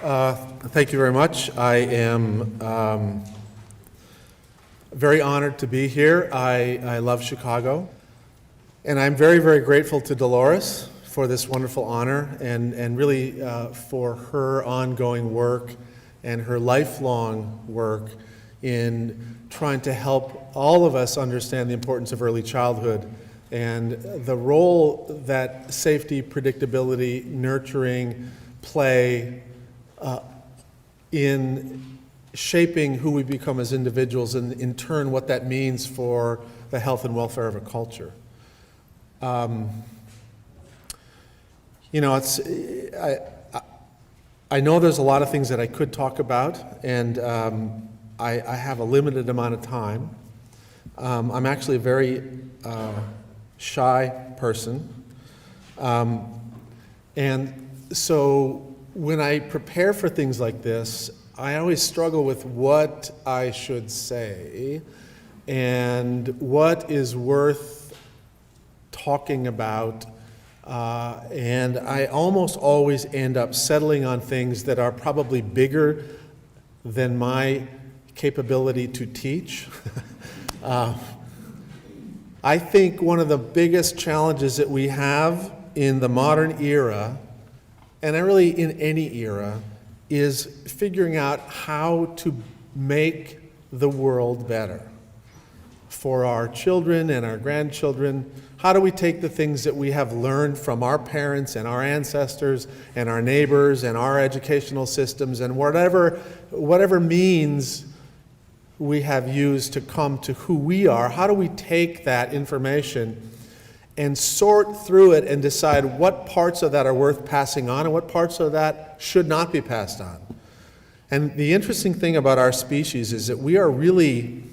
Thank you very much. I am very honored to be here. I love Chicago, and I'm very, very grateful to Dolores for this wonderful honor and really for her ongoing work and her lifelong work in trying to help all of us understand the importance of early childhood and the role that safety, predictability, nurturing play in shaping who we become as individuals and in turn what that means for the health and welfare of a culture. I know there's a lot of things that I could talk about, and I have a limited amount of time. I'm actually a very shy person, and so when I prepare for things like this, I always struggle with what I should say and what is worth talking about, and I almost always end up settling on things that are probably bigger than my capability to teach. I think one of the biggest challenges that we have in the modern era, and really in any era, is figuring out how to make the world better for our children and our grandchildren. How do we take the things that we have learned from our parents and our ancestors and our neighbors and our educational systems and whatever means we have used to come to who we are, how do we take that information and sort through it and decide what parts of that are worth passing on and what parts of that should not be passed on? And the interesting thing about our species is that we are really,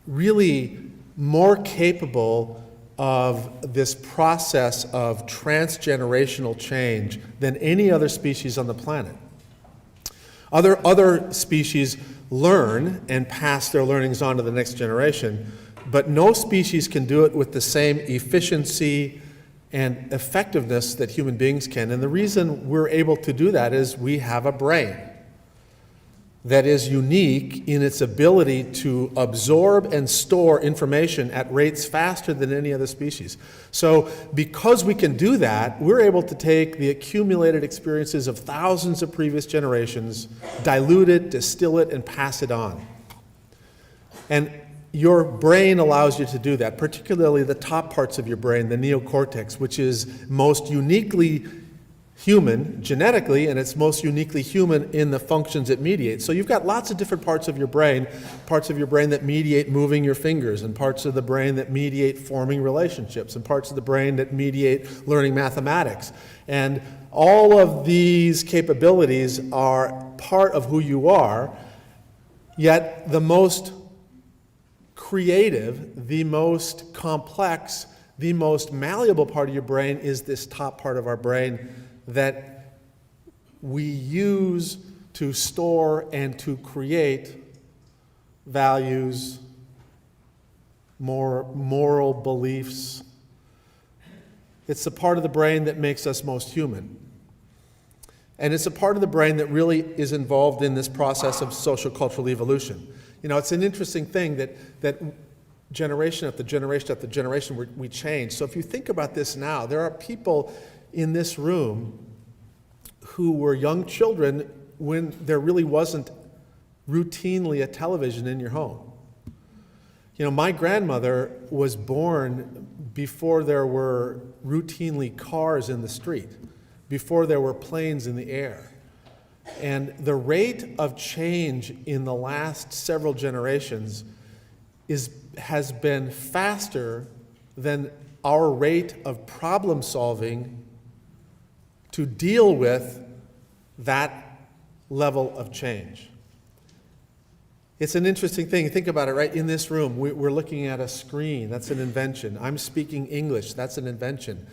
really more capable of this process of transgenerational change than any other species on the planet. Other species learn and pass their learnings on to the next generation, but no species can do it with the same efficiency and effectiveness that human beings can. And the reason we're able to do that is we have a brain that is unique in its ability to absorb and store information at rates faster than any other species. So because we can do that, we're able to take the accumulated experiences of thousands of previous generations, dilute it, distill it, and pass it on. And your brain allows you to do that, particularly the top parts of your brain, the neocortex, which is most uniquely human genetically, and it's most uniquely human in the functions it mediates. So you've got lots of different parts of your brain that mediate moving your fingers, and parts of the brain that mediate forming relationships, and parts of the brain that mediate learning mathematics. And all of these capabilities are part of who you are, yet the most creative, the most complex, the most malleable part of your brain is this top part of our brain that we use to store and to create values, moral beliefs. It's the part of the brain that makes us most human. And it's a part of the brain that really is involved in this process of social cultural evolution. You know, it's an interesting thing that generation after generation after generation we change. So if you think about this now, there are people in this room who were young children when there really wasn't routinely a television in your home. You know, my grandmother was born before there were routinely cars in the street, before there were planes in the air. And the rate of change in the last several generations has been faster than our rate of problem solving to deal with that level of change. It's an interesting thing. Think about it, right? In this room, we're looking at a screen. That's an invention. I'm speaking English. That's an invention.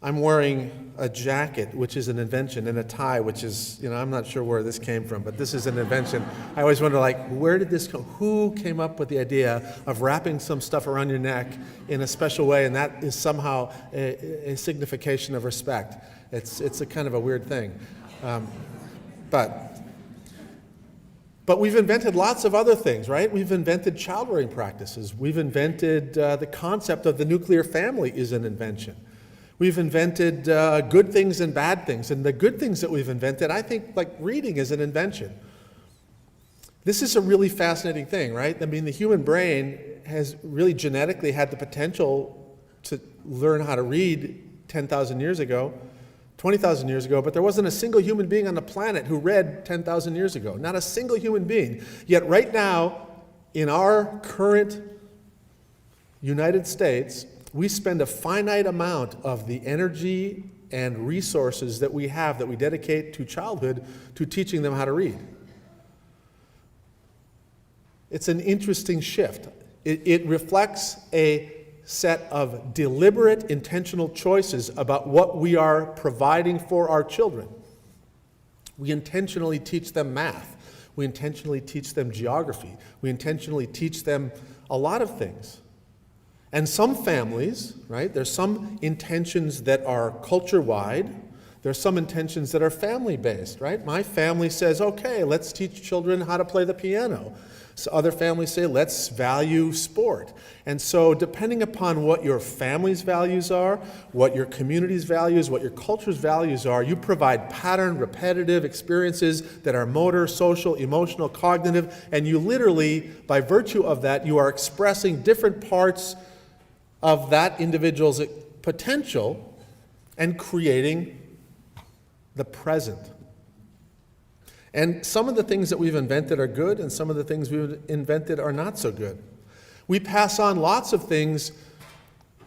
I'm wearing a jacket, which is an invention, and a tie, which is, I'm not sure where this came from, but this is an invention. I always wonder, where did this come? Who came up with the idea of wrapping some stuff around your neck in a special way, and that is somehow a signification of respect? It's a kind of a weird thing. But we've invented lots of other things, right? We've invented child-rearing practices. We've invented the concept of the nuclear family is an invention. We've invented good things and bad things. And the good things that we've invented, I think, like reading is an invention. This is a really fascinating thing, right? I mean, the human brain has really genetically had the potential to learn how to read 10,000 years ago, 20,000 years ago, but there wasn't a single human being on the planet who read 10,000 years ago. Not a single human being. Yet right now, in our current United States, we spend a finite amount of the energy and resources that we have, that we dedicate to childhood, to teaching them how to read. It's an interesting shift. It reflects a set of deliberate, intentional choices about what we are providing for our children. We intentionally teach them math. We intentionally teach them geography. We intentionally teach them a lot of things. And some families, right, there's some intentions that are culture-wide. There's some intentions that are family-based, right? My family says, okay, let's teach children how to play the piano. So other families say, let's value sport. And so depending upon what your family's values are, what your community's values, what your culture's values are, you provide patterned, repetitive experiences that are motor, social, emotional, cognitive, and you literally, by virtue of that, you are expressing different parts of that individual's potential and creating the present. And some of the things that we've invented are good, and some of the things we've invented are not so good. We pass on lots of things,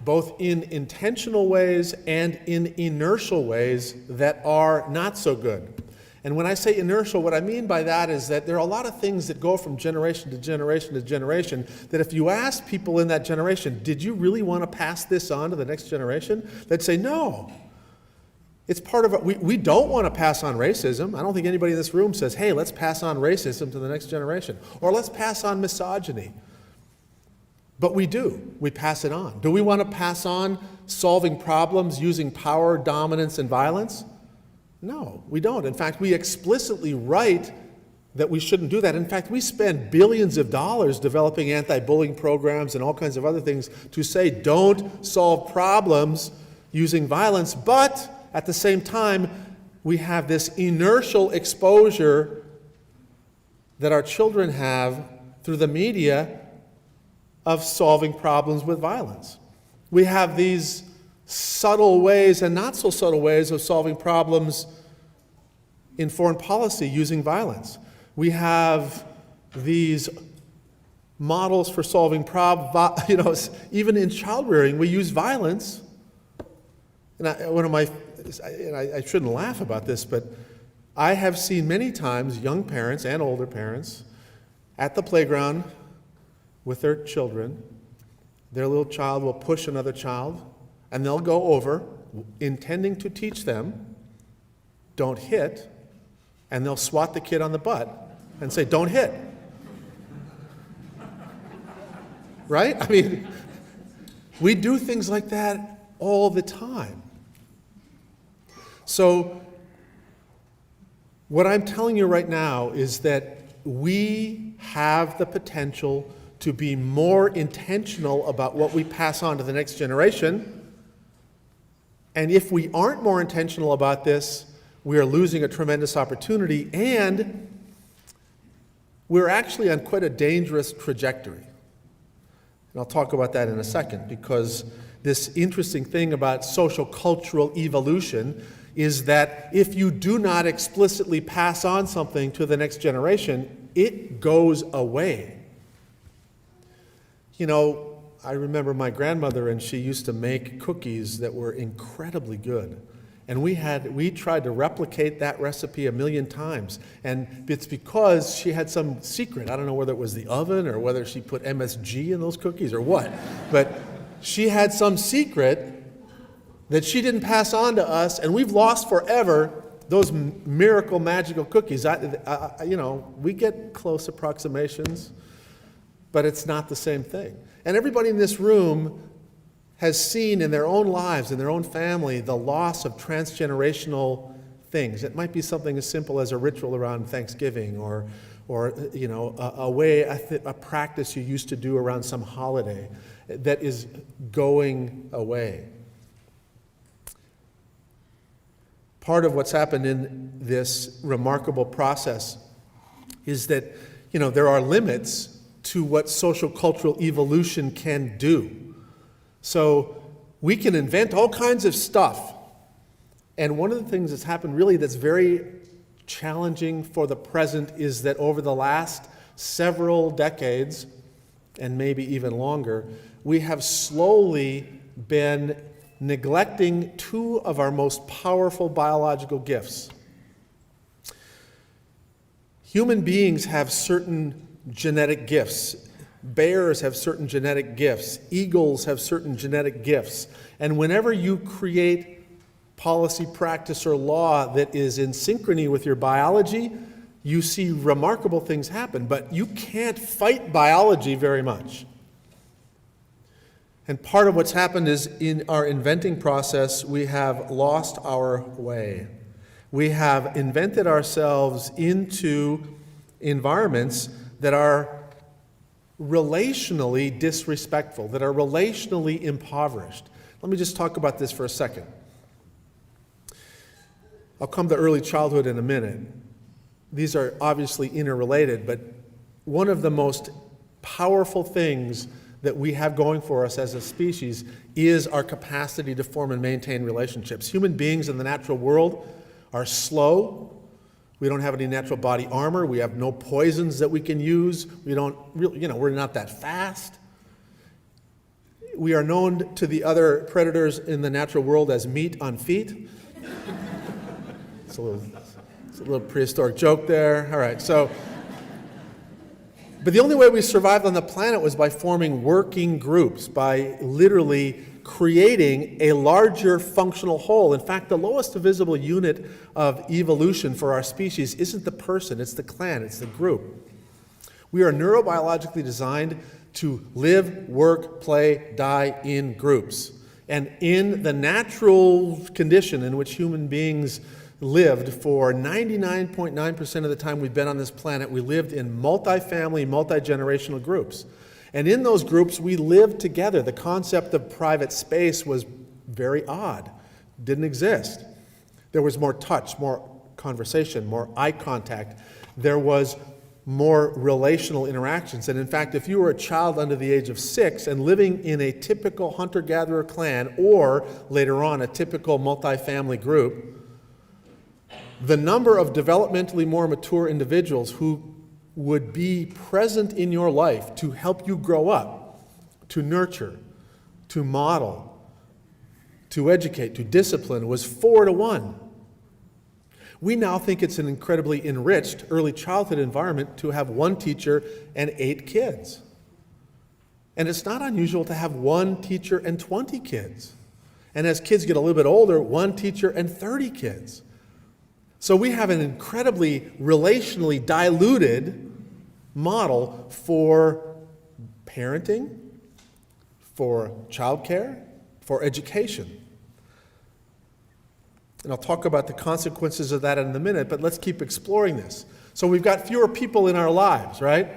both in intentional ways and in inertial ways, that are not so good. And when I say inertial, what I mean by that is that there are a lot of things that go from generation to generation to generation, that if you ask people in that generation, did you really want to pass this on to the next generation? They'd say, no. It's part of it. We don't want to pass on racism. I don't think anybody in this room says, hey, let's pass on racism to the next generation, or let's pass on misogyny. But we do. We pass it on. Do we want to pass on solving problems using power, dominance, and violence? No, we don't. In fact, we explicitly write that we shouldn't do that. In fact, we spend billions of dollars developing anti-bullying programs and all kinds of other things to say don't solve problems using violence, but at the same time, we have this inertial exposure that our children have through the media of solving problems with violence. We have these subtle ways and not so subtle ways of solving problems in foreign policy using violence. We have these models for solving problems, even in child rearing, we use violence. And I shouldn't laugh about this, but I have seen many times young parents and older parents at the playground with their children. Their little child will push another child, and they'll go over, intending to teach them, don't hit, and they'll swat the kid on the butt and say, don't hit. Right? I mean, we do things like that all the time. So what I'm telling you right now is that we have the potential to be more intentional about what we pass on to the next generation. And if we aren't more intentional about this, we are losing a tremendous opportunity, and we're actually on quite a dangerous trajectory. And I'll talk about that in a second, because this interesting thing about social cultural evolution is that if you do not explicitly pass on something to the next generation, it goes away. You know, I remember my grandmother, and she used to make cookies that were incredibly good. And we tried to replicate that recipe 1,000,000 times. And it's because she had some secret. I don't know whether it was the oven or whether she put MSG in those cookies or what. But she had some secret that she didn't pass on to us, and we've lost forever those miracle, magical cookies. We get close approximations, but it's not the same thing. And everybody in this room has seen in their own lives, in their own family, the loss of transgenerational things. It might be something as simple as a ritual around Thanksgiving, or a way, a practice you used to do around some holiday that is going away. Part of what's happened in this remarkable process is that, there are limits to what social cultural evolution can do. So we can invent all kinds of stuff. And one of the things that's happened really that's very challenging for the present is that over the last several decades, and maybe even longer, we have slowly been neglecting two of our most powerful biological gifts. Human beings have certain genetic gifts. Bears have certain genetic gifts. Eagles have certain genetic gifts. And whenever you create policy, practice, or law that is in synchrony with your biology, you see remarkable things happen. But you can't fight biology very much. And part of what's happened is in our inventing process, we have lost our way. We have invented ourselves into environments that are relationally disrespectful, that are relationally impoverished. Let me just talk about this for a second. I'll come to early childhood in a minute. These are obviously interrelated, but one of the most powerful things that we have going for us as a species is our capacity to form and maintain relationships. Human beings in the natural world are slow. We don't have any natural body armor. We have no poisons that we can use. We don't really, we're not that fast. We are known to the other predators in the natural world as meat on feet. It's a little prehistoric joke there. All right, but the only way we survived on the planet was by forming working groups, by literally creating a larger functional whole. In fact, the lowest visible unit of evolution for our species isn't the person, it's the clan, it's the group. We are neurobiologically designed to live, work, play, die in groups. And in the natural condition in which human beings lived for 99.9% of the time we've been on this planet, we lived in multi-family, multi-generational groups. And in those groups, we lived together. The concept of private space was very odd, didn't exist. There was more touch, more conversation, more eye contact. There was more relational interactions. And in fact, if you were a child under the age of 6 and living in a typical hunter-gatherer clan, or later on a typical multi-family group, the number of developmentally more mature individuals who would be present in your life to help you grow up, to nurture, to model, to educate, to discipline was 4 to 1. We now think it's an incredibly enriched early childhood environment to have one teacher and 8 kids. And it's not unusual to have one teacher and 20 kids. And as kids get a little bit older, one teacher and 30 kids. So we have an incredibly relationally diluted model for parenting, for childcare, for education. And I'll talk about the consequences of that in a minute, but let's keep exploring this. So we've got fewer people in our lives, right?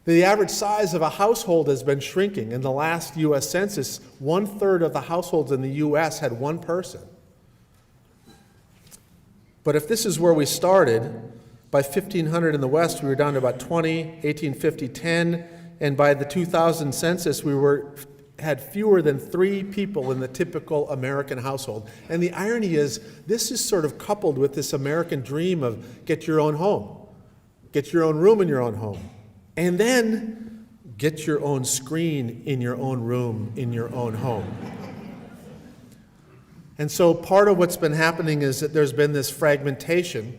The average size of a household has been shrinking. In the last U.S. Census, 1/3 of the households in the U.S. had one person. But if this is where we started, by 1500 in the West, we were down to about 20, 1850, 10, and by the 2000 census, we had fewer than 3 people in the typical American household. And the irony is, this is sort of coupled with this American dream of get your own home, get your own room in your own home, and then get your own screen in your own room in your own home. And so part of what's been happening is that there's been this fragmentation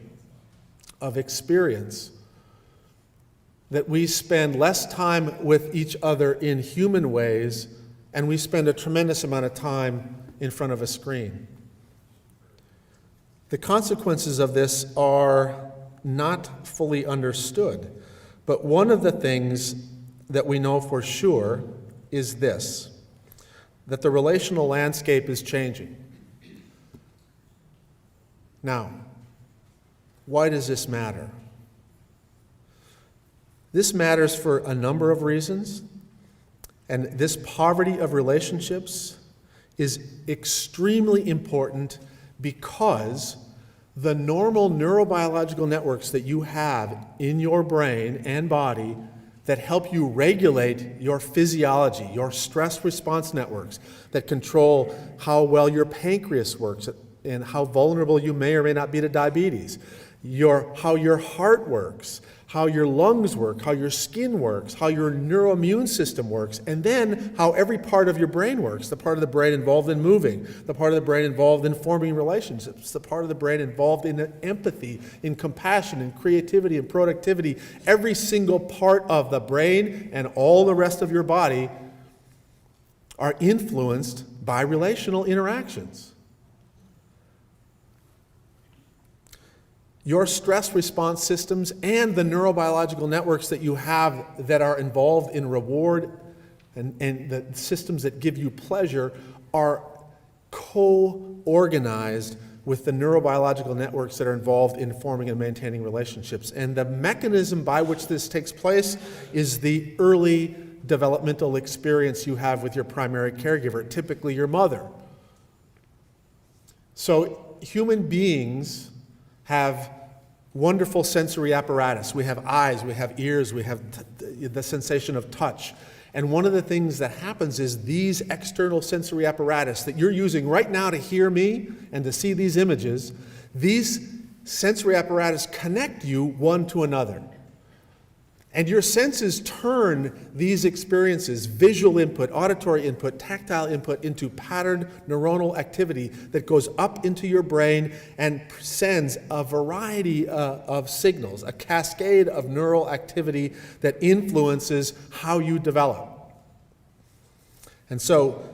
of experience, that we spend less time with each other in human ways, and we spend a tremendous amount of time in front of a screen. The consequences of this are not fully understood, but one of the things that we know for sure is this, that the relational landscape is changing. Now, Why does this matter? This matters for a number of reasons, and this poverty of relationships is extremely important because the normal neurobiological networks that you have in your brain and body that help you regulate your physiology, your stress response networks that control how well your pancreas works and how vulnerable you may or may not be to diabetes, how your heart works, how your lungs work, how your skin works, how your neuroimmune system works, and then how every part of your brain works, the part of the brain involved in moving, the part of the brain involved in forming relationships, the part of the brain involved in empathy, in compassion, in creativity, and productivity. Every single part of the brain and all the rest of your body are influenced by relational interactions. Your stress response systems and the neurobiological networks that you have that are involved in reward and the systems that give you pleasure are co-organized with the neurobiological networks that are involved in forming and maintaining relationships. And the mechanism by which this takes place is the early developmental experience you have with your primary caregiver, typically your mother. So human beings have wonderful sensory apparatus. We have eyes, we have ears, we have the sensation of touch. And one of the things that happens is these external sensory apparatus that you're using right now to hear me and to see these images, these sensory apparatus connect you one to another. And your senses turn these experiences, visual input, auditory input, tactile input, into patterned neuronal activity that goes up into your brain and sends a variety of signals, a cascade of neural activity that influences how you develop. And so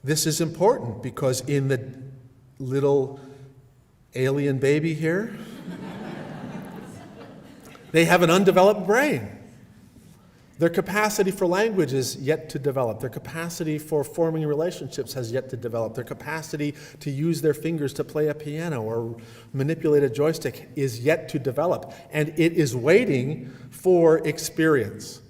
this is important because in the little alien baby here, they have an undeveloped brain. Their capacity for language is yet to develop. Their capacity for forming relationships has yet to develop. Their capacity to use their fingers to play a piano or manipulate a joystick is yet to develop. And it is waiting for experience.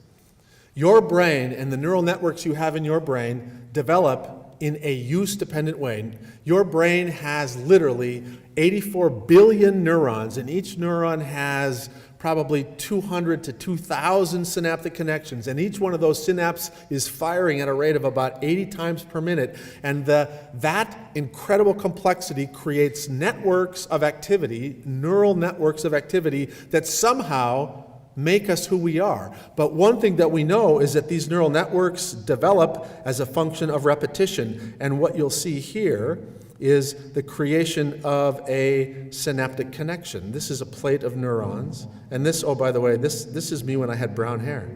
Your brain and the neural networks you have in your brain develop in a use-dependent way. Your brain has literally 84 billion neurons, and each neuron has probably 200 to 2,000 synaptic connections, and each one of those synapses is firing at a rate of about 80 times per minute, and that incredible complexity creates networks of activity, neural networks of activity that somehow make us who we are. But one thing that we know is that these neural networks develop as a function of repetition, and what you'll see here is the creation of a synaptic connection. This is a plate of neurons. And this, oh, by the way, this is me when I had brown hair.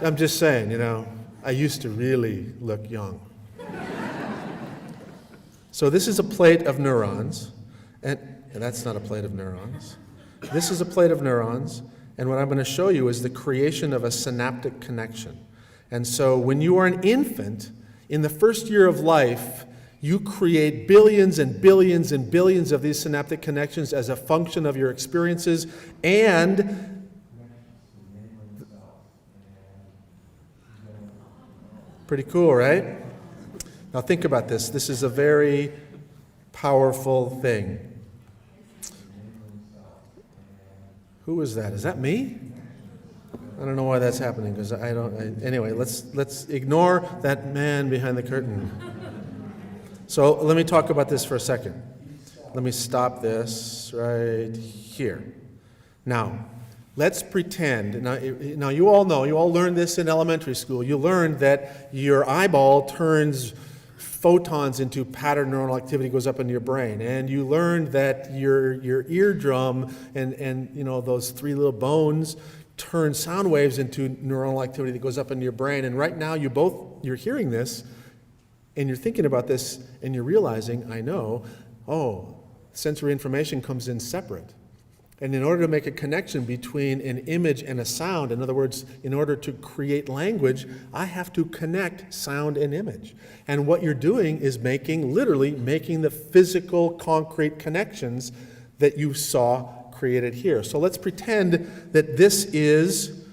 I'm just saying, I used to really look young. So this is a plate of neurons, and that's not a plate of neurons. This is a plate of neurons, and what I'm going to show you is the creation of a synaptic connection. And so when you are an infant, in the first year of life, you create billions and billions and billions of these synaptic connections as a function of your experiences, and pretty cool, right? Now think about this. This is a very powerful thing. Who is that? Is that me? I don't know why that's happening because anyway, let's ignore that man behind the curtain. So let me talk about this for a second. Let me stop this right here. Now, let's pretend, now you all know, you all learned this in elementary school. You learned that your eyeball turns photons into patterned neural activity, goes up into your brain. And you learned that your eardrum and those three little bones turn sound waves into neuronal activity that goes up into your brain. And right now you're hearing this, and you're thinking about this, and you're realizing, sensory information comes in separate. And in order to make a connection between an image and a sound, in other words, in order to create language, I have to connect sound and image. And what you're doing is literally making the physical, concrete connections that you saw created here. So let's pretend that this is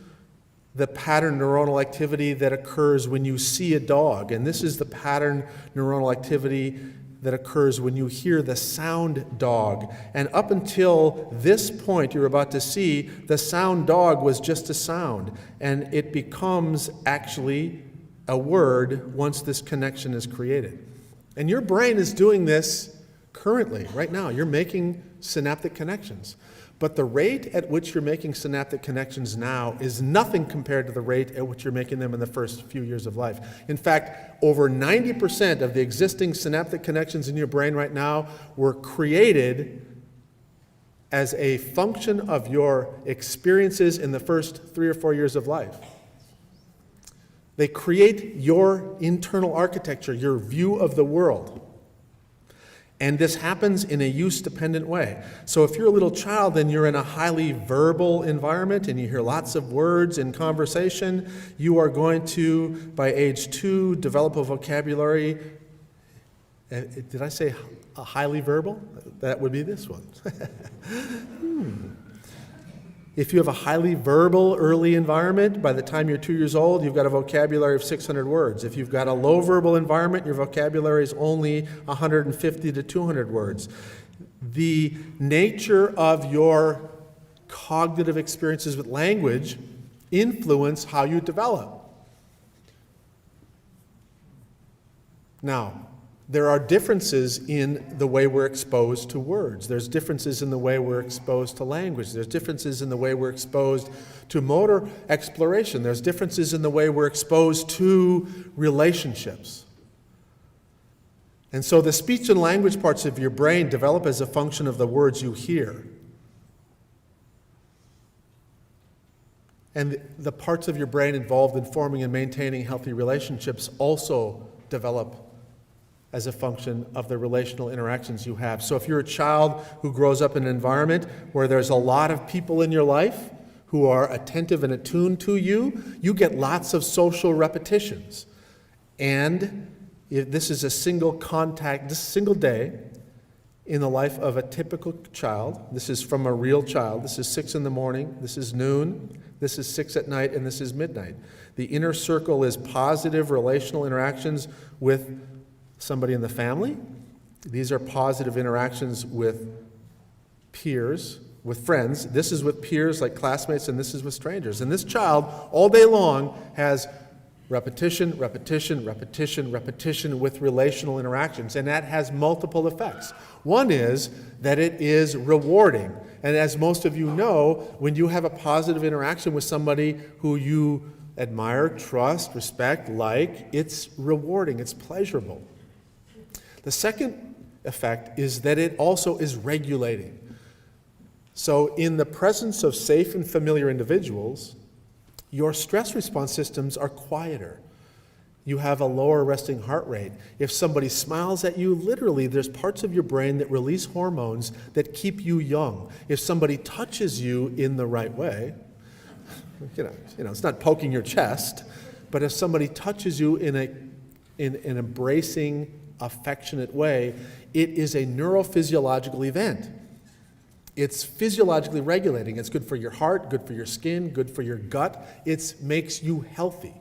the pattern neuronal activity that occurs when you see a dog, and this is the pattern neuronal activity that occurs when you hear the sound dog. And up until this point you're about to see, the sound dog was just a sound, and it becomes actually a word once this connection is created. And your brain is doing this currently, right now. You're making synaptic connections. But the rate at which you're making synaptic connections now is nothing compared to the rate at which you're making them in the first few years of life. In fact, over 90% of the existing synaptic connections in your brain right now were created as a function of your experiences in the first 3 or 4 years of life. They create your internal architecture, your view of the world. And this happens in a use-dependent way. So if you're a little child and you're in a highly verbal environment and you hear lots of words in conversation, you are going to, by age 2, develop a vocabulary. Did I say a highly verbal? That would be this one. If you have a highly verbal early environment, by the time you're 2 years old, you've got a vocabulary of 600 words. If you've got a low verbal environment, your vocabulary is only 150 to 200 words. The nature of your cognitive experiences with language influence how you develop. Now, there are differences in the way we're exposed to words. There's differences in the way we're exposed to language. There's differences in the way we're exposed to motor exploration. There's differences in the way we're exposed to relationships. And so the speech and language parts of your brain develop as a function of the words you hear. And the parts of your brain involved in forming and maintaining healthy relationships also develop as a function of the relational interactions you have. So if you're a child who grows up in an environment where there's a lot of people in your life who are attentive and attuned to you, you get lots of social repetitions. And if this is a single day in the life of a typical child. This is from a real child. This is 6 in the morning, this is noon, this is 6 at night, and this is midnight. The inner circle is positive relational interactions with somebody in the family. These are positive interactions with peers, with friends. This is with peers like classmates, and this is with strangers. And this child, all day long, has repetition, repetition, repetition, repetition with relational interactions. And that has multiple effects. One is that it is rewarding. And as most of you know, when you have a positive interaction with somebody who you admire, trust, respect, like, it's rewarding, it's pleasurable. The second effect is that it also is regulating. So in the presence of safe and familiar individuals, your stress response systems are quieter. You have a lower resting heart rate. If somebody smiles at you, literally there's parts of your brain that release hormones that keep you young. If somebody touches you in the right way, you know, it's not poking your chest, but if somebody touches you in an embracing, affectionate way, it is a neurophysiological event. It's physiologically regulating. It's good for your heart, good for your skin, good for your gut. It makes you healthy.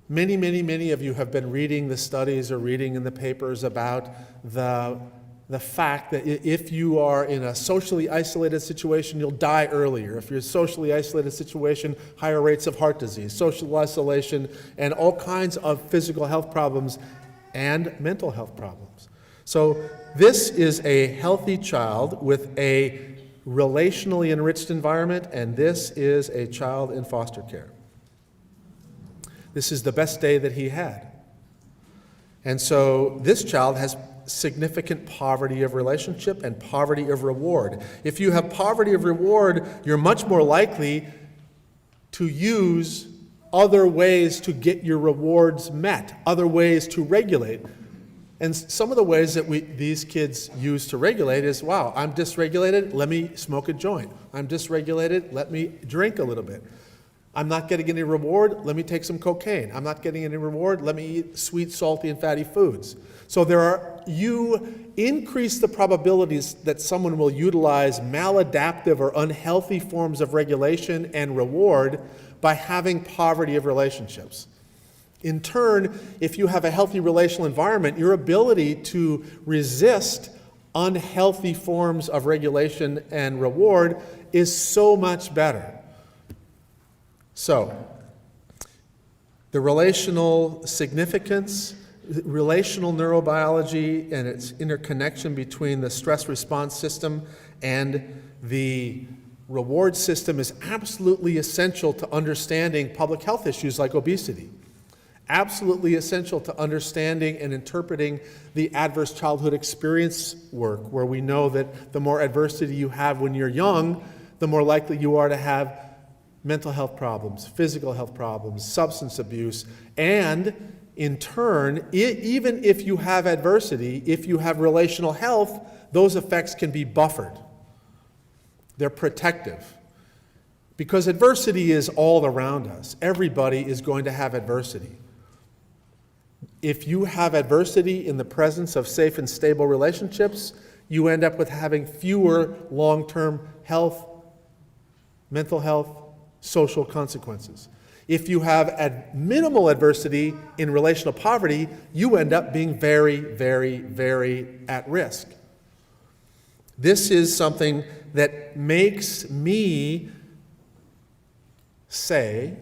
Many, many, many of you have been reading the studies or reading in the papers about the fact that if you are in a socially isolated situation, you'll die earlier. If you're in a socially isolated situation, higher rates of heart disease, social isolation, and all kinds of physical health problems and mental health problems. So this is a healthy child with a relationally enriched environment, and this is a child in foster care. This is the best day that he had. And so this child has significant poverty of relationship and poverty of reward. If you have poverty of reward, you're much more likely to use other ways to get your rewards met, other ways to regulate. And some of the ways that these kids use to regulate is, wow, I'm dysregulated, let me smoke a joint. I'm dysregulated, let me drink a little bit. I'm not getting any reward, let me take some cocaine. I'm not getting any reward, let me eat sweet, salty, and fatty foods. So there are you increase the probabilities that someone will utilize maladaptive or unhealthy forms of regulation and reward by having poverty of relationships. In turn, if you have a healthy relational environment, your ability to resist unhealthy forms of regulation and reward is so much better. So, the relational significance, relational neurobiology, and its interconnection between the stress response system and the reward system is absolutely essential to understanding public health issues like obesity. Absolutely essential to understanding and interpreting the adverse childhood experience work, where we know that the more adversity you have when you're young, the more likely you are to have mental health problems, physical health problems, substance abuse, and in turn, even if you have adversity, if you have relational health, those effects can be buffered. They're protective. Because adversity is all around us. Everybody is going to have adversity. If you have adversity in the presence of safe and stable relationships, you end up with having fewer long-term health, mental health, social consequences. If you have minimal adversity in relational poverty, you end up being very, very, very at risk. This is something that makes me say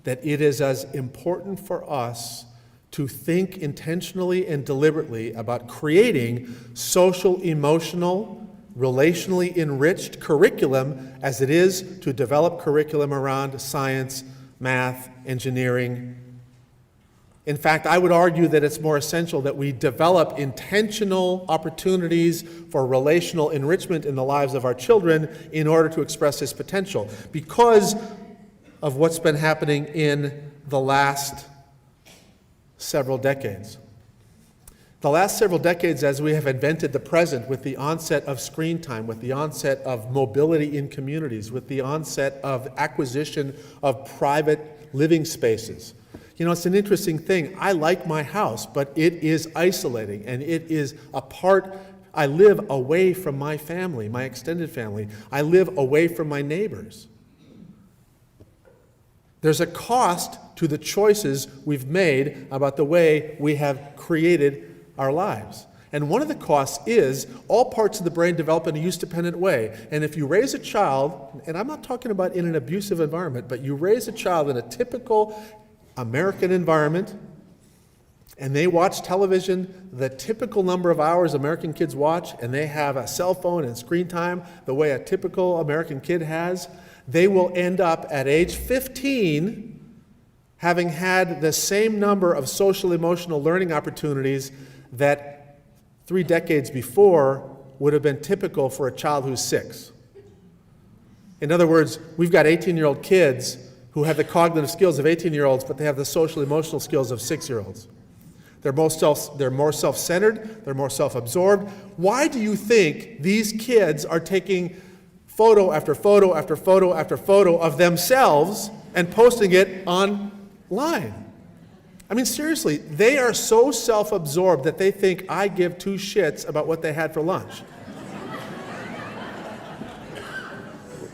that it is as important for us to think intentionally and deliberately about creating social, emotional, relationally enriched curriculum as it is to develop curriculum around science, math, engineering. In fact, I would argue that it's more essential that we develop intentional opportunities for relational enrichment in the lives of our children in order to express his potential, because of what's been happening in the last several decades. The last several decades, as we have invented the present with the onset of screen time, with the onset of mobility in communities, with the onset of acquisition of private living spaces. You know, it's an interesting thing. I like my house, but it is isolating, and it is I live away from my family, my extended family. I live away from my neighbors. There's a cost to the choices we've made about the way we have created our lives. And one of the costs is all parts of the brain develop in a use-dependent way. And if you raise a child, and I'm not talking about in an abusive environment, but you raise a child in a typical American environment, and they watch television the typical number of hours American kids watch, and they have a cell phone and screen time the way a typical American kid has, they will end up at age 15 having had the same number of social emotional learning opportunities that 3 decades before would have been typical for a child who's 6. In other words, we've got 18-year-old kids who have the cognitive skills of 18-year-olds, but they have the social emotional skills of 6-year-olds. They're more self-centered, they're more self-absorbed. Why do you think these kids are taking photo after photo after photo after photo of themselves and posting it online? I mean, seriously, they are so self-absorbed that they think I give 2 shits about what they had for lunch.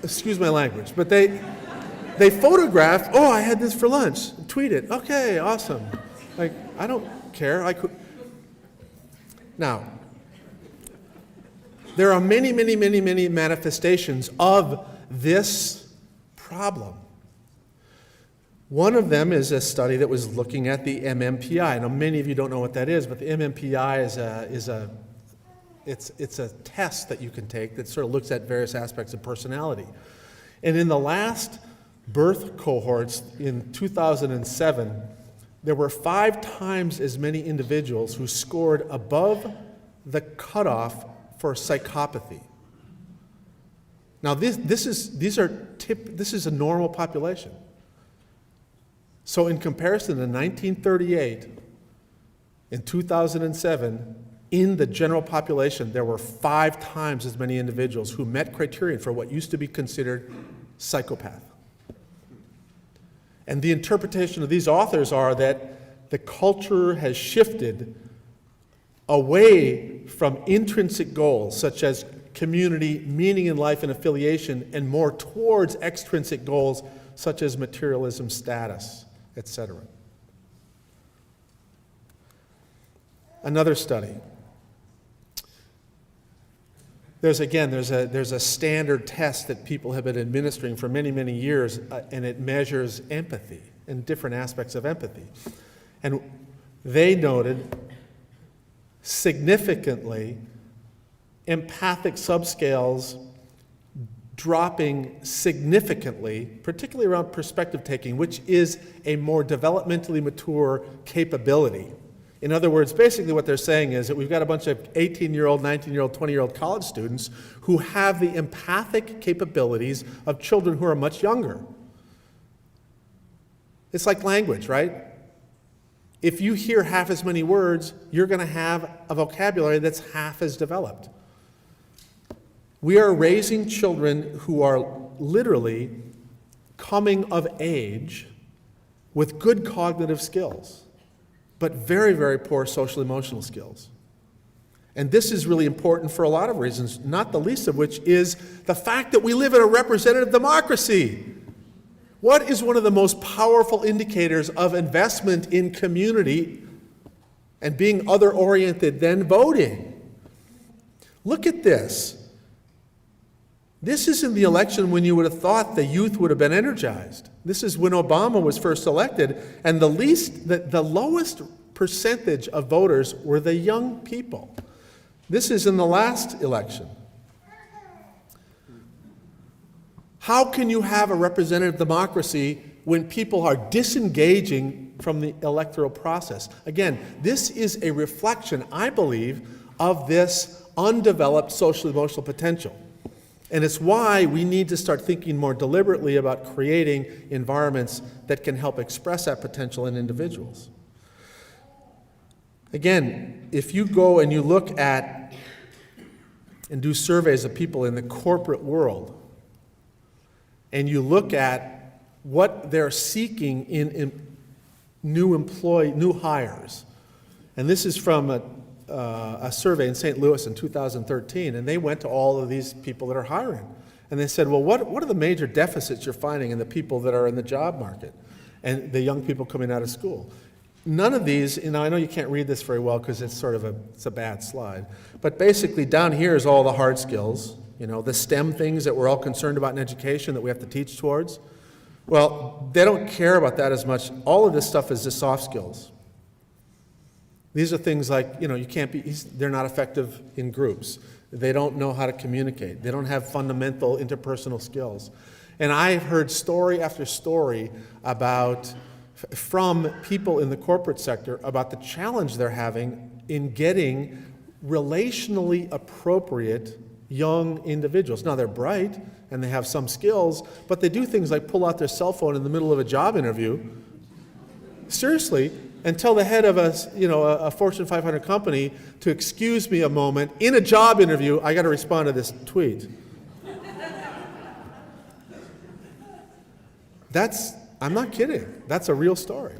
Excuse my language, but they photograph, oh, I had this for lunch, tweet it, okay, awesome. Like, I don't care. Now, there are many, many, many, many manifestations of this problem. One of them is a study that was looking at the MMPI. Now, many of you don't know what that is, but the MMPI it's a test that you can take that sort of looks at various aspects of personality. And in the last birth cohorts in 2007, there were 5 times as many individuals who scored above the cutoff for psychopathy. Now, this is a normal population. So in comparison to 1938, in 2007, in the general population, there were 5 times as many individuals who met criterion for what used to be considered psychopath. And the interpretation of these authors are that the culture has shifted away from intrinsic goals such as community, meaning in life, and affiliation, and more towards extrinsic goals such as materialism, status, etc. Another study. There's a standard test that people have been administering for many, many years, and it measures empathy and different aspects of empathy. And they noted significantly empathic subscales dropping significantly, particularly around perspective taking, which is a more developmentally mature capability. In other words, basically what they're saying is that we've got a bunch of 18-year-old, 19-year-old, 20-year-old college students who have the empathic capabilities of children who are much younger. It's like language, right? If you hear half as many words, you're going to have a vocabulary that's half as developed. We are raising children who are literally coming of age with good cognitive skills, but very, very poor social emotional skills. And this is really important for a lot of reasons, not the least of which is the fact that we live in a representative democracy. What is one of the most powerful indicators of investment in community and being other-oriented than voting? Look at this. This isn't the election when you would have thought the youth would have been energized. This is when Obama was first elected, and the lowest percentage of voters were the young people. This is in the last election. How can you have a representative democracy when people are disengaging from the electoral process? Again, this is a reflection, I believe, of this undeveloped social emotional potential. And it's why we need to start thinking more deliberately about creating environments that can help express that potential in individuals. Again, if you go and you look at and do surveys of people in the corporate world, and you look at what they're seeking in new hires, and this is from a survey in St. Louis in 2013, and they went to all of these people that are hiring. And they said, well, what are the major deficits you're finding in the people that are in the job market and the young people coming out of school? None of these, I know you can't read this very well because it's it's a bad slide, but basically down here is all the hard skills, the STEM things that we're all concerned about in education that we have to teach towards. Well, they don't care about that as much. All of this stuff is the soft skills. These are things like, they're not effective in groups. They don't know how to communicate. They don't have fundamental interpersonal skills. And I've heard story after story from people in the corporate sector about the challenge they're having in getting relationally appropriate young individuals. Now, they're bright and they have some skills, but they do things like pull out their cell phone in the middle of a job interview. Seriously. And tell the head of a Fortune 500 company to excuse me a moment. In a job interview, I got to respond to this tweet. I'm not kidding. That's a real story.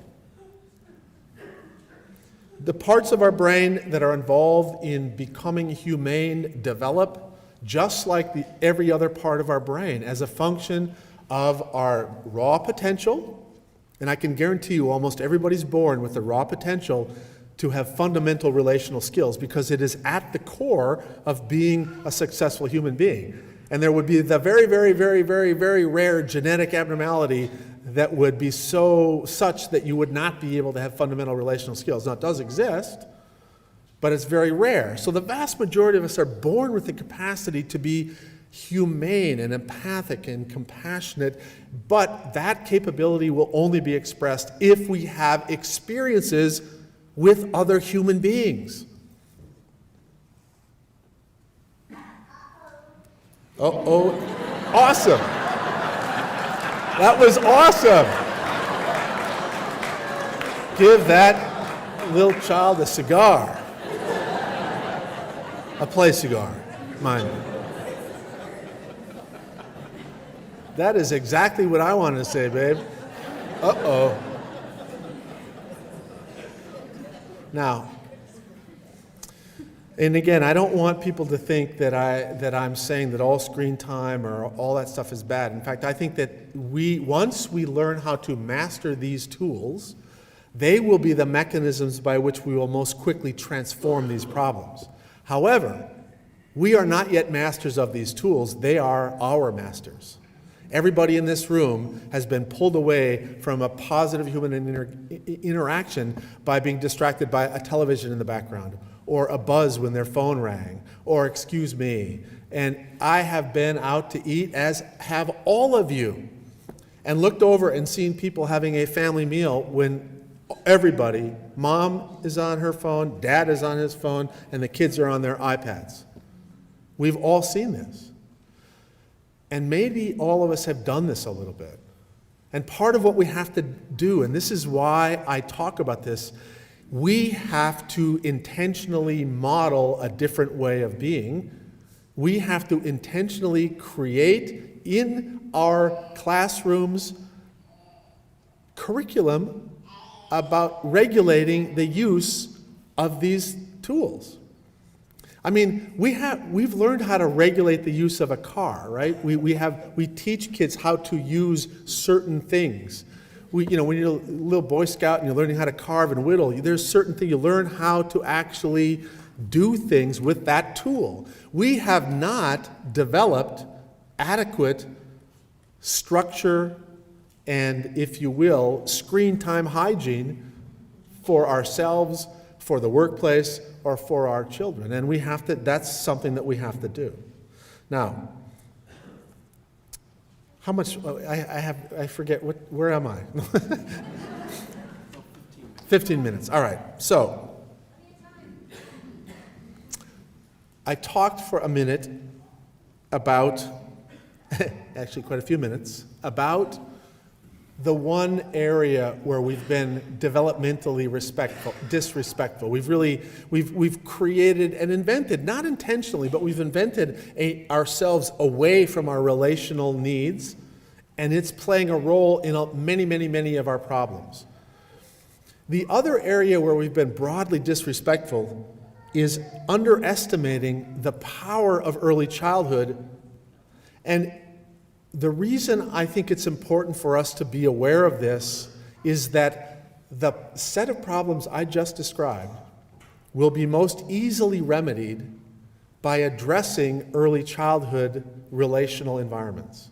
The parts of our brain that are involved in becoming humane develop just like every other part of our brain as a function of our raw potential. And I can guarantee you almost everybody's born with the raw potential to have fundamental relational skills because it is at the core of being a successful human being. And there would be the very, very, very, very, very rare genetic abnormality that would be such that you would not be able to have fundamental relational skills. Now, it does exist, but it's very rare. So the vast majority of us are born with the capacity to be humane and empathic and compassionate, but that capability will only be expressed if we have experiences with other human beings. Awesome. That was awesome. Give that little child a cigar. A play cigar, mind you. That is exactly what I wanted to say, babe. Now, And again, I don't want people to think that I'm saying that all screen time or all that stuff is bad. In fact, I think that once we learn how to master these tools, they will be the mechanisms by which we will most quickly transform these problems. However, we are not yet masters of these tools. They are our masters. Everybody in this room has been pulled away from a positive human interaction by being distracted by a television in the background, or a buzz when their phone rang, or excuse me. And I have been out to eat, as have all of you, and looked over and seen people having a family meal when everybody, mom is on her phone, dad is on his phone, and the kids are on their iPads. We've all seen this. And maybe all of us have done this a little bit. And part of what we have to do, and this is why I talk about this, we have to intentionally model a different way of being. We have to intentionally create in our classrooms curriculum about regulating the use of these tools. I mean, we've learned how to regulate the use of a car, right? We teach kids how to use certain things. When you're a little Boy Scout and you're learning how to carve and whittle, there's certain things you learn how to actually do things with that tool. We have not developed adequate structure and, if you will, screen time hygiene for ourselves, for the workplace, or for our children. And that's something that we have to do. Now, how much, I forget, where am I? 15 minutes, all right. So, I talked for a minute about, actually quite a few minutes, about the one area where we've been developmentally disrespectful. We've created and invented, not intentionally, but we've invented ourselves away from our relational needs, and it's playing a role in many of our problems. The other area where we've been broadly disrespectful is underestimating the power of early childhood. And the reason I think it's important for us to be aware of this is that the set of problems I just described will be most easily remedied by addressing early childhood relational environments.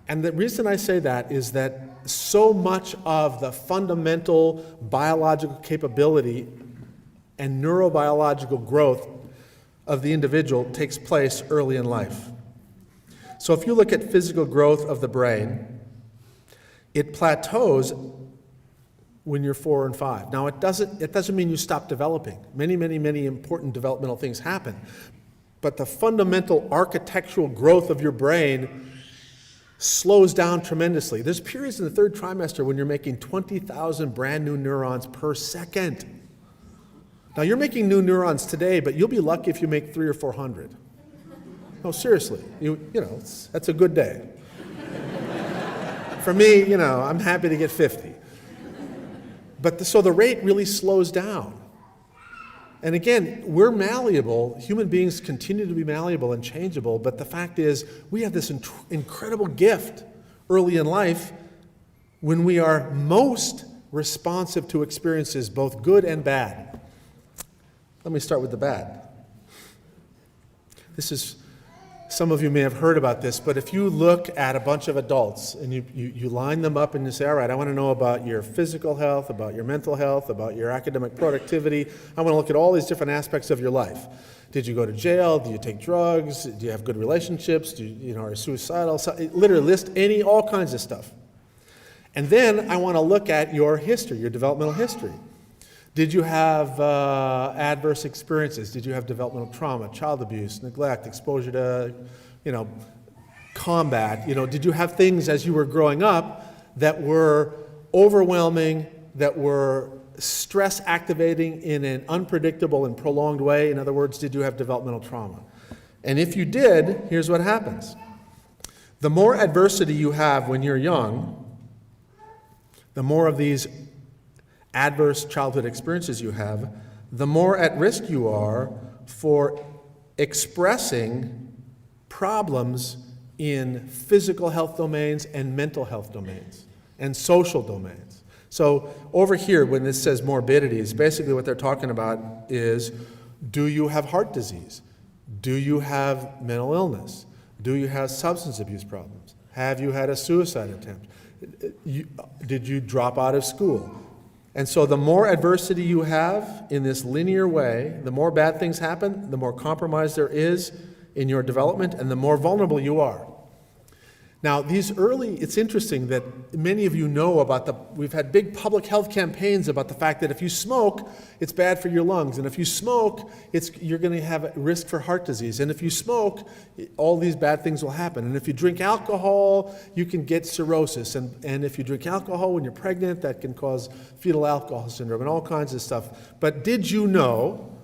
And the reason I say that is that so much of the fundamental biological capability and neurobiological growth of the individual takes place early in life. So if you look at physical growth of the brain, it plateaus when you're 4 and 5. Now, it doesn't mean you stop developing. Many important developmental things happen. But the fundamental architectural growth of your brain slows down tremendously. There's periods in the third trimester when you're making 20,000 brand new neurons per second. Now, you're making new neurons today, but you'll be lucky if you make 300 or 400. No, seriously, that's a good day. For me, I'm happy to get 50. But so the rate really slows down. And again, we're malleable. Human beings continue to be malleable and changeable, but the fact is we have this incredible gift early in life when we are most responsive to experiences, both good and bad. Let me start with the bad. Some of you may have heard about this, but if you look at a bunch of adults and you line them up and you say, all right, I want to know about your physical health, about your mental health, about your academic productivity. I want to look at all these different aspects of your life. Did you go to jail? Do you take drugs? Do you have good relationships? Are you suicidal? So, literally list all kinds of stuff. And then I want to look at your history, your developmental history. Did you have adverse experiences? Did you have developmental trauma, child abuse, neglect, exposure to, combat? Did you have things as you were growing up that were overwhelming, that were stress activating in an unpredictable and prolonged way? In other words, did you have developmental trauma? And if you did, here's what happens. The more adversity you have when you're young, the more of these adverse childhood experiences you have, the more at risk you are for expressing problems in physical health domains and mental health domains and social domains. So over here, when this says morbidities, basically what they're talking about is, do you have heart disease? Do you have mental illness? Do you have substance abuse problems? Have you had a suicide attempt? Did you drop out of school? And so the more adversity you have in this linear way, the more bad things happen, the more compromise there is in your development, and the more vulnerable you are. Now, it's interesting that many of you know about we've had big public health campaigns about the fact that if you smoke, it's bad for your lungs. And if you smoke, you're going to have a risk for heart disease. And if you smoke, all these bad things will happen. And if you drink alcohol, you can get cirrhosis. And if you drink alcohol when you're pregnant, that can cause fetal alcohol syndrome and all kinds of stuff. But did you know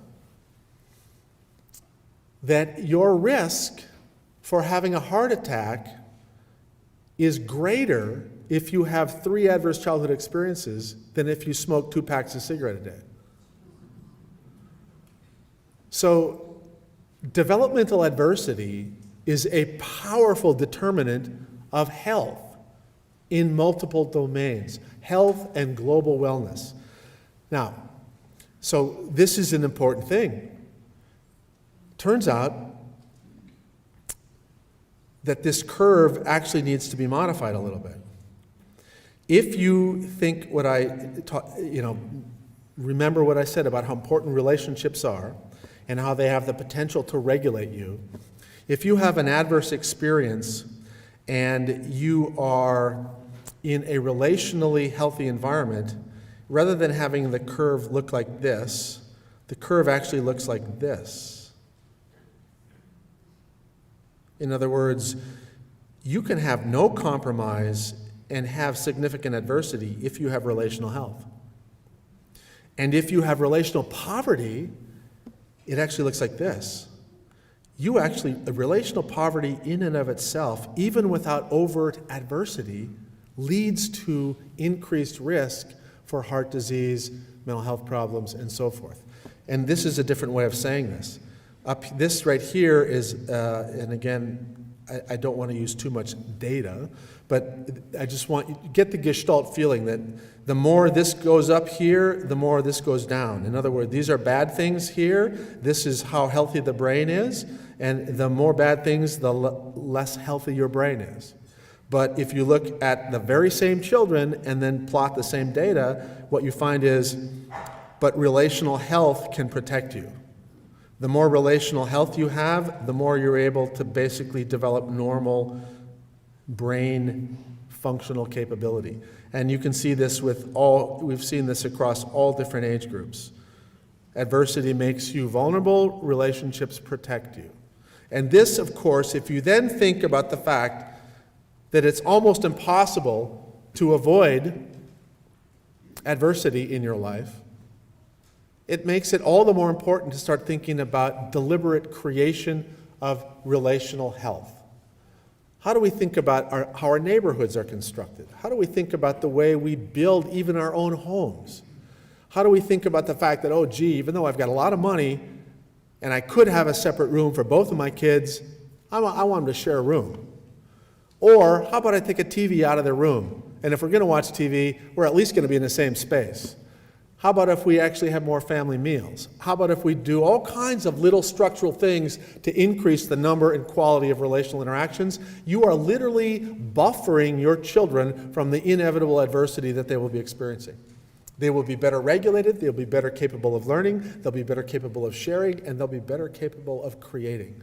that your risk for having a heart attack is greater if you have 3 adverse childhood experiences than if you smoke 2 packs of cigarette a day? So developmental adversity is a powerful determinant of health in multiple domains, health and global wellness. Now, so this is an important thing. Turns out that this curve actually needs to be modified a little bit. If you think what remember what I said about how important relationships are and how they have the potential to regulate you. If you have an adverse experience and you are in a relationally healthy environment, rather than having the curve look like this, the curve actually looks like this. In other words, you can have no compromise and have significant adversity if you have relational health. And if you have relational poverty, it actually looks like this. Relational poverty in and of itself, even without overt adversity, leads to increased risk for heart disease, mental health problems, and so forth. And this is a different way of saying this. This right here is, and again, I don't want to use too much data, but I just want you to get the Gestalt feeling that the more this goes up here, the more this goes down. In other words, these are bad things here. This is how healthy the brain is. And the more bad things, the less healthy your brain is. But if you look at the very same children and then plot the same data, what you find is, but relational health can protect you. The more relational health you have, the more you're able to basically develop normal brain functional capability. And you can see this we've seen this across all different age groups. Adversity makes you vulnerable, relationships protect you. And this, of course, if you then think about the fact that it's almost impossible to avoid adversity in your life, it makes it all the more important to start thinking about deliberate creation of relational health. How do we think about how our neighborhoods are constructed? How do we think about the way we build even our own homes? How do we think about the fact that, even though I've got a lot of money and I could have a separate room for both of my kids, I want them to share a room. Or how about I take a TV out of their room, and if we're going to watch TV, we're at least going to be in the same space. How about if we actually have more family meals? How about if we do all kinds of little structural things to increase the number and quality of relational interactions? You are literally buffering your children from the inevitable adversity that they will be experiencing. They will be better regulated, they'll be better capable of learning, they'll be better capable of sharing, and they'll be better capable of creating.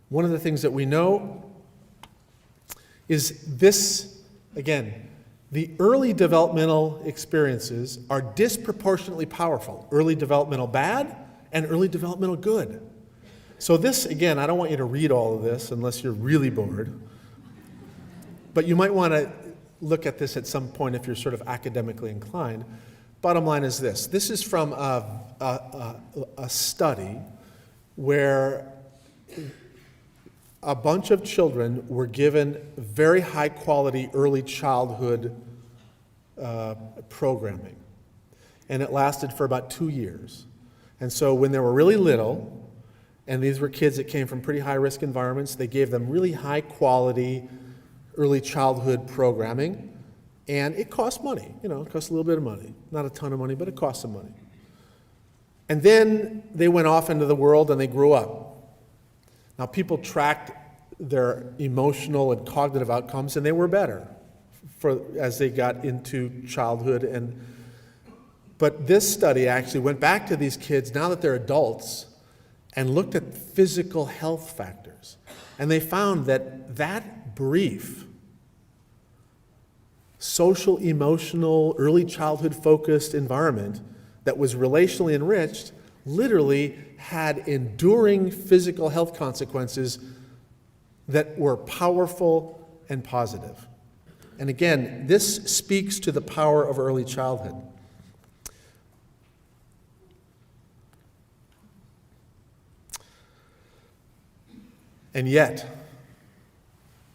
One of the things that we know is this, again, the early developmental experiences are disproportionately powerful. Early developmental bad and early developmental good. So this, again, I don't want you to read all of this unless you're really bored. But you might want to look at this at some point if you're sort of academically inclined. Bottom line is this. This is from a study where a bunch of children were given very high quality early childhood programming. and it lasted for about 2 years. And so when they were really little, and these were kids that came from pretty high-risk environments, they gave them really high-quality early childhood programming, and it cost money. It cost a little bit of money. Not a ton of money, but it cost some money. And then they went off into the world and they grew up. Now, people tracked their emotional and cognitive outcomes, and they were better as they got into childhood. But this study actually went back to these kids now that they're adults and looked at physical health factors. And they found that brief social, emotional, early childhood focused environment that was relationally enriched literally had enduring physical health consequences that were powerful and positive. And again, this speaks to the power of early childhood. And yet,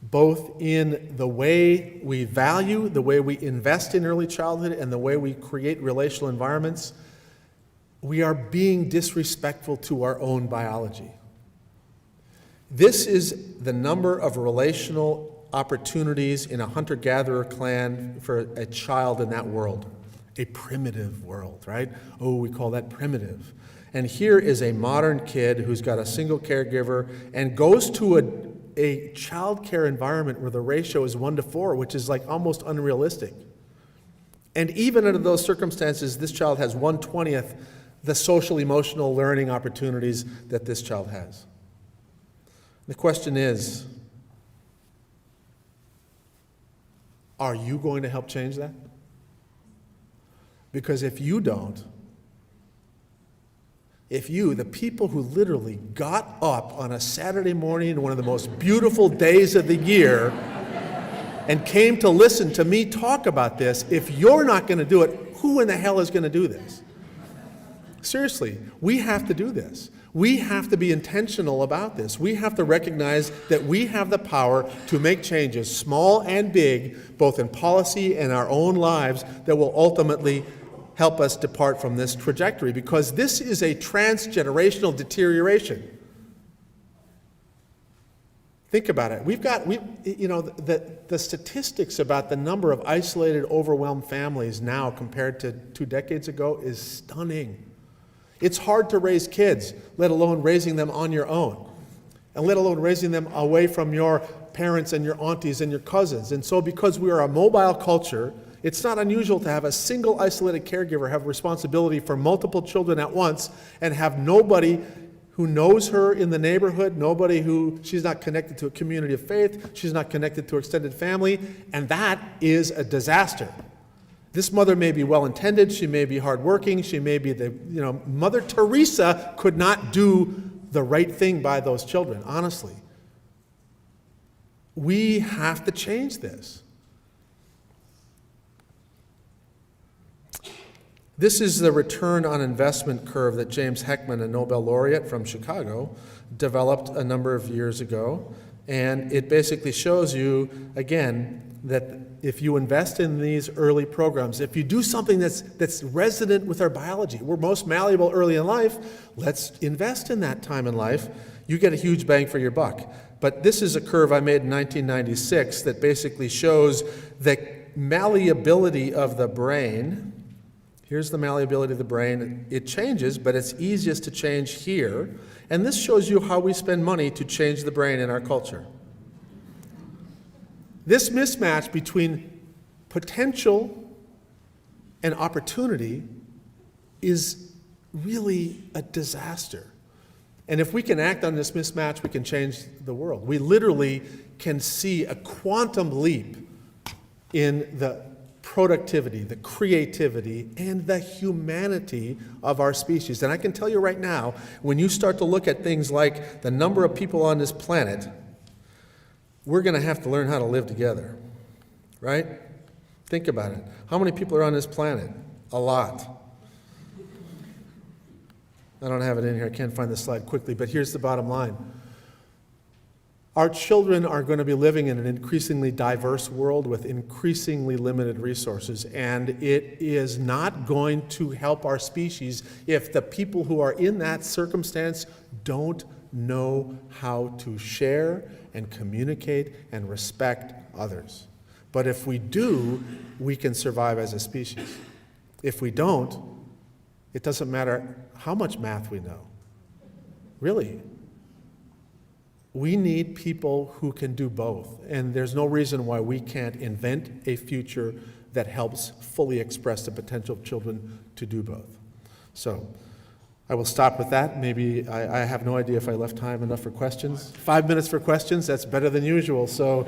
both in the way we value, the way we invest in early childhood, and the way we create relational environments, we are being disrespectful to our own biology. This is the number of relational opportunities in a hunter-gatherer clan for a child in that world. A primitive world, right? Oh, we call that primitive. And here is a modern kid who's got a single caregiver and goes to a child care environment where the ratio is 1-4, which is like almost unrealistic. And even under those circumstances, this child has 1/20 the social emotional learning opportunities that this child has. The question is, are you going to help change that? Because if you don't, the people who literally got up on a Saturday morning, one of the most beautiful days of the year, and came to listen to me talk about this, if you're not going to do it, who in the hell is going to do this? Seriously, we have to do this. We have to be intentional about this. We have to recognize that we have the power to make changes, small and big, both in policy and our own lives, that will ultimately help us depart from this trajectory, because this is a transgenerational deterioration. Think about it. The statistics about the number of isolated, overwhelmed families now compared to 2 decades ago is stunning. It's hard to raise kids, let alone raising them on your own, and let alone raising them away from your parents and your aunties and your cousins. And so because we are a mobile culture, it's not unusual to have a single isolated caregiver have responsibility for multiple children at once and have nobody who knows her in the neighborhood, she's not connected to a community of faith, she's not connected to her extended family, and that is a disaster. This mother may be well-intended, she may be hardworking, she may be Mother Teresa could not do the right thing by those children, honestly. We have to change this. This is the return on investment curve that James Heckman, a Nobel laureate from Chicago, developed a number of years ago. And it basically shows you, again, that if you invest in these early programs, if you do something that's resonant with our biology, we're most malleable early in life, let's invest in that time in life, you get a huge bang for your buck. But this is a curve I made in 1996 that basically shows the malleability of the brain. Here's the malleability of the brain. It changes, but it's easiest to change here. And this shows you how we spend money to change the brain in our culture. This mismatch between potential and opportunity is really a disaster. And if we can act on this mismatch, we can change the world. We literally can see a quantum leap in the productivity, the creativity, and the humanity of our species. And I can tell you right now, when you start to look at things like the number of people on this planet, we're going to have to learn how to live together, right? Think about it. How many people are on this planet? A lot. I don't have it in here. I can't find the slide quickly, but here's the bottom line. Our children are going to be living in an increasingly diverse world with increasingly limited resources, and it is not going to help our species if the people who are in that circumstance don't know how to share and communicate and respect others. But if we do, we can survive as a species. If we don't, it doesn't matter how much math we know. Really. We need people who can do both, and there's no reason why we can't invent a future that helps fully express the potential of children to do both. So I will stop with that. Maybe I have no idea if I left time enough for questions. 5 minutes for questions, that's better than usual. So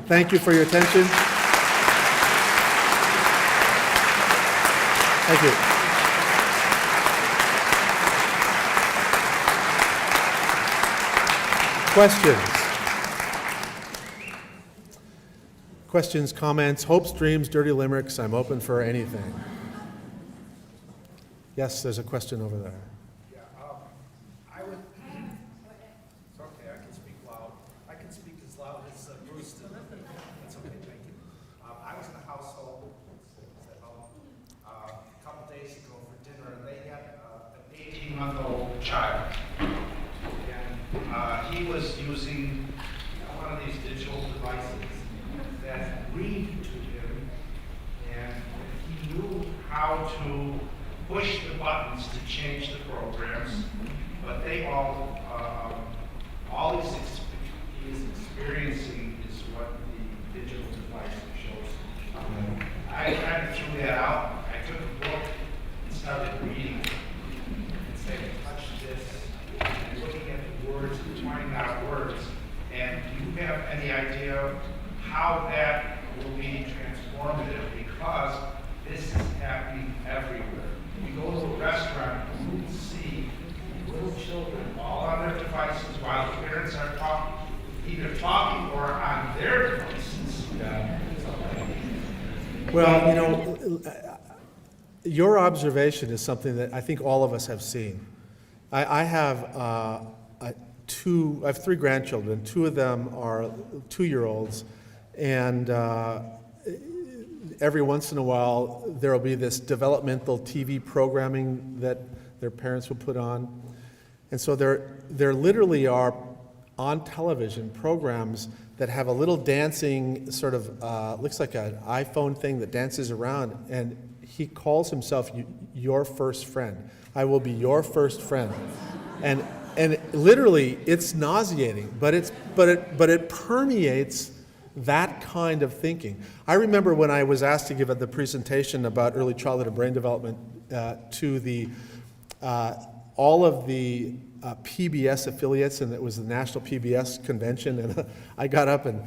thank you for your attention. Thank you. Questions, comments, hopes, dreams, dirty limericks. I'm open for anything. Yes, there's a question over there. Yeah, I would. It's okay. I can speak loud. I can speak as loud as Bruce did. That's okay. Thank you. I was in a household a couple days ago for dinner, and they had an 18-month-old child, and he was using one of these digital devices that read to him, and he knew how to push the buttons to change the programs, but they all he is experiencing is what the digital device shows. I kind of threw that out. I took a book and started reading it and saying, touch this, and looking at the words and pointing out words. And do you have any idea how that will be transformative? Because this is happening everywhere. You go to a restaurant, you will see little children all on their devices while the parents are either talking or on their devices. Well, you know, your observation is something that I think all of us have seen. I have three grandchildren. Two of them are 2-year-olds, and every once in a while there will be this developmental TV programming that their parents will put on. And so there literally are on television programs that have a little dancing sort of, looks like an iPhone thing that dances around, and he calls himself your first friend. I will be your first friend. And literally it's nauseating, but it permeates that kind of thinking. I remember when I was asked to give the presentation about early childhood and brain development to all of the PBS affiliates, and it was the National PBS Convention, and I got up and,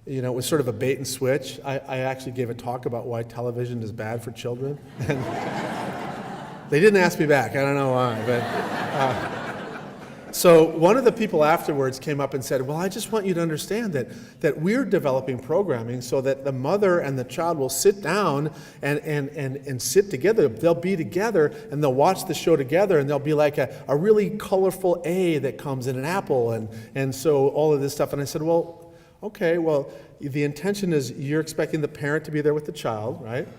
you know, it was sort of a bait and switch. I actually gave a talk about why television is bad for children. And they didn't ask me back. I don't know why, but... So one of the people afterwards came up and said, well, I just want you to understand that we're developing programming so that the mother and the child will sit down and sit together. They'll be together and they'll watch the show together, and there'll be like a really colorful A that comes in an apple, and so all of this stuff. And I said, well, okay, well, the intention is you're expecting the parent to be there with the child, right?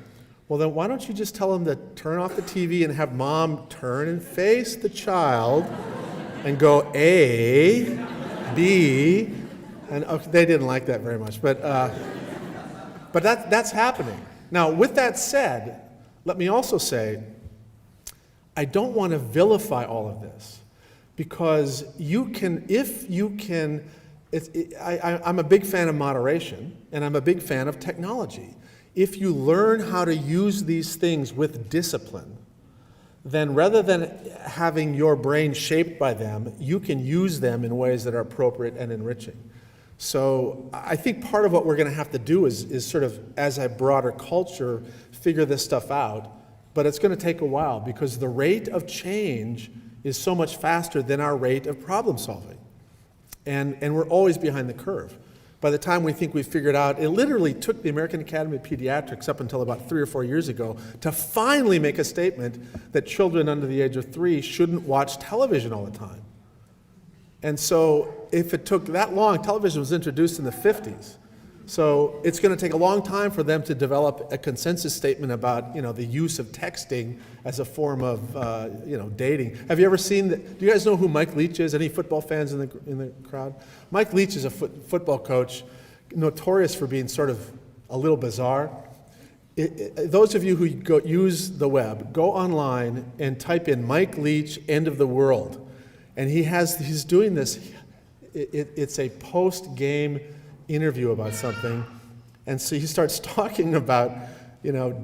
Well, then why don't you just tell them to turn off the TV and have mom turn and face the child and go A, B, and okay, they didn't like that very much, but that's happening. Now, with that said, let me also say, I don't want to vilify all of this, because I'm a big fan of moderation, and I'm a big fan of technology. If you learn how to use these things with discipline, then rather than having your brain shaped by them, you can use them in ways that are appropriate and enriching. So I think part of what we're going to have to do is sort of, as a broader culture, figure this stuff out. But it's going to take a while, because the rate of change is so much faster than our rate of problem solving. And we're always behind the curve. By the time we think we've figured out, it literally took the American Academy of Pediatrics up until about 3 or 4 years ago to finally make a statement that children under the age of 3 shouldn't watch television all the time. And so if it took that long, television was introduced in the 50s. So it's going to take a long time for them to develop a consensus statement about, the use of texting as a form of, dating. Have you ever seen that? Do you guys know who Mike Leach is? Any football fans in the crowd? Mike Leach is a football coach, notorious for being sort of a little bizarre. Those of you who use the web, go online and type in Mike Leach, end of the world. And he's doing this. It's a post-game interview about something, and so he starts talking about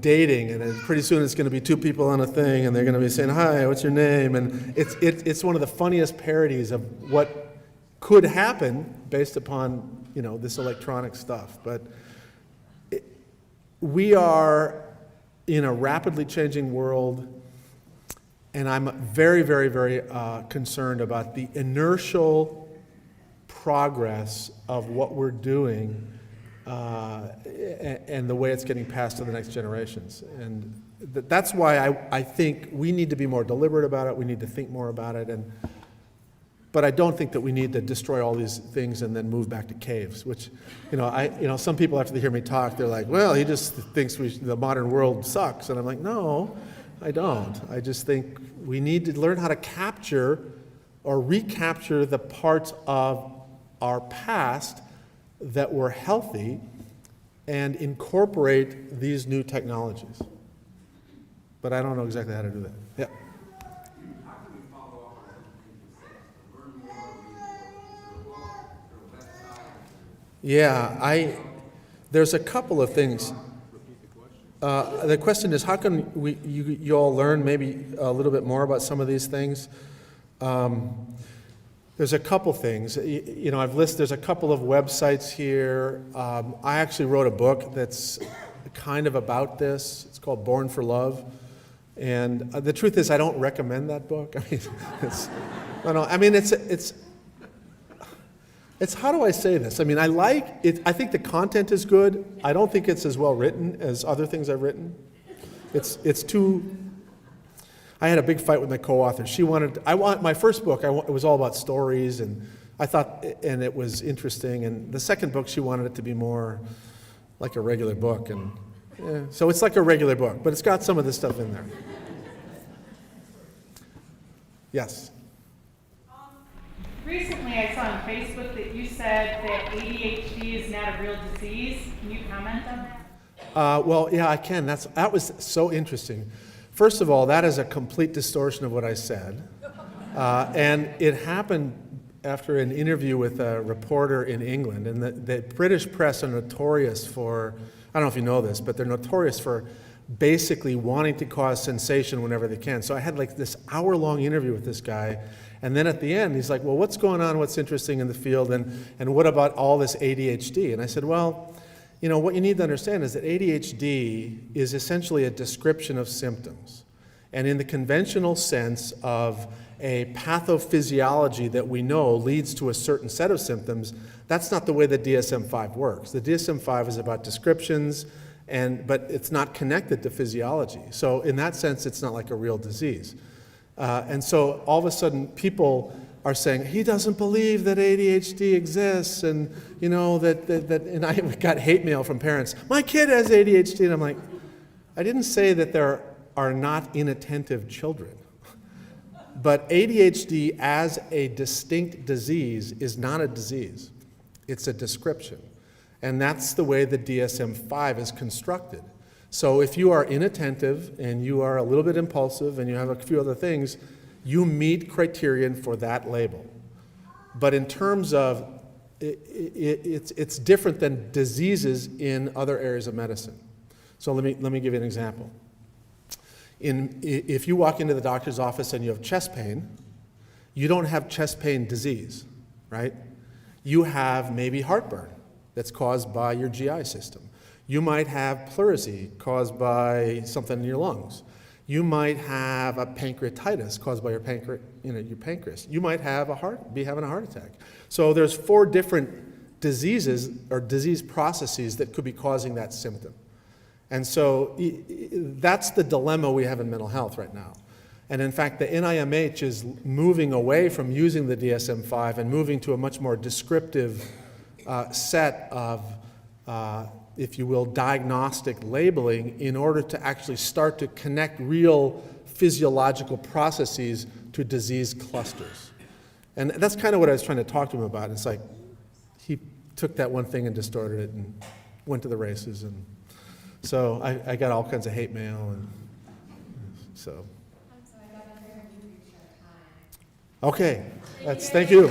dating, and then pretty soon it's going to be two people on a thing, and they're going to be saying, "Hi, what's your name?" And it's one of the funniest parodies of what could happen based upon this electronic stuff. But we are in a rapidly changing world, and I'm very, very, very concerned about the inertial progress of what we're doing and the way it's getting passed to the next generations. And that's why I think we need to be more deliberate about it. We need to think more about it. But I don't think that we need to destroy all these things and then move back to caves, which, some people after they hear me talk, they're like, well, he just thinks the modern world sucks. And I'm like, no, I don't. I just think we need to learn how to capture or recapture the parts of our past that were healthy and incorporate these new technologies. But I don't know exactly how to do that. Yeah. How can we follow up on everything you said? Learn more, read more, website? Yeah, there's a couple of things. The question is, how can you all learn maybe a little bit more about some of these things? There's a couple things. There's a couple of websites here. I actually wrote a book that's kind of about this. It's called Born for Love. And the truth is, I don't recommend that book. It's how do I say this? I like it. I think the content is good. I don't think it's as well written as other things I've written. It's too. I had a big fight with my co-author. My first book, it was all about stories, and I thought, and it was interesting. And the second book, she wanted it to be more like a regular book. And so it's like a regular book, but it's got some of this stuff in there. Yes? Recently, I saw on Facebook that you said that ADHD is not a real disease. Can you comment on that? Well, yeah, I can. That was so interesting. First of all, that is a complete distortion of what I said. And it happened after an interview with a reporter in England. And the British press are notorious for, I don't know if you know this, but they're notorious for basically wanting to cause sensation whenever they can. So I had like this hour-long interview with this guy. And then at the end, he's like, well, what's going on? What's interesting in the field? And what about all this ADHD? And I said, well, what you need to understand is that ADHD is essentially a description of symptoms. And in the conventional sense of a pathophysiology that we know leads to a certain set of symptoms, that's not the way the DSM-5 works. The DSM-5 is about descriptions, but it's not connected to physiology. So in that sense, it's not like a real disease. And so all of a sudden, people are saying, he doesn't believe that ADHD exists, and and I got hate mail from parents. My kid has ADHD, and I'm like, I didn't say that there are not inattentive children. But ADHD as a distinct disease is not a disease. It's a description. And that's the way the DSM-5 is constructed. So if you are inattentive and you are a little bit impulsive and you have a few other things, you meet criterion for that label. But in terms of, it's different than diseases in other areas of medicine. So let me give you an example. If you walk into the doctor's office and you have chest pain, you don't have chest pain disease, right? You have maybe heartburn that's caused by your GI system. You might have pleurisy caused by something in your lungs. You might have a pancreatitis caused by your pancreas. You might have be having a heart attack. So there's 4 different diseases or disease processes that could be causing that symptom. And so that's the dilemma we have in mental health right now. And in fact, the NIMH is moving away from using the DSM-5 and moving to a much more descriptive set of, if you will, diagnostic labeling in order to actually start to connect real physiological processes to disease clusters. And that's kind of what I was trying to talk to him about. It's like he took that one thing and distorted it and went to the races. And so I got all kinds of hate mail. And so. Okay, thank you.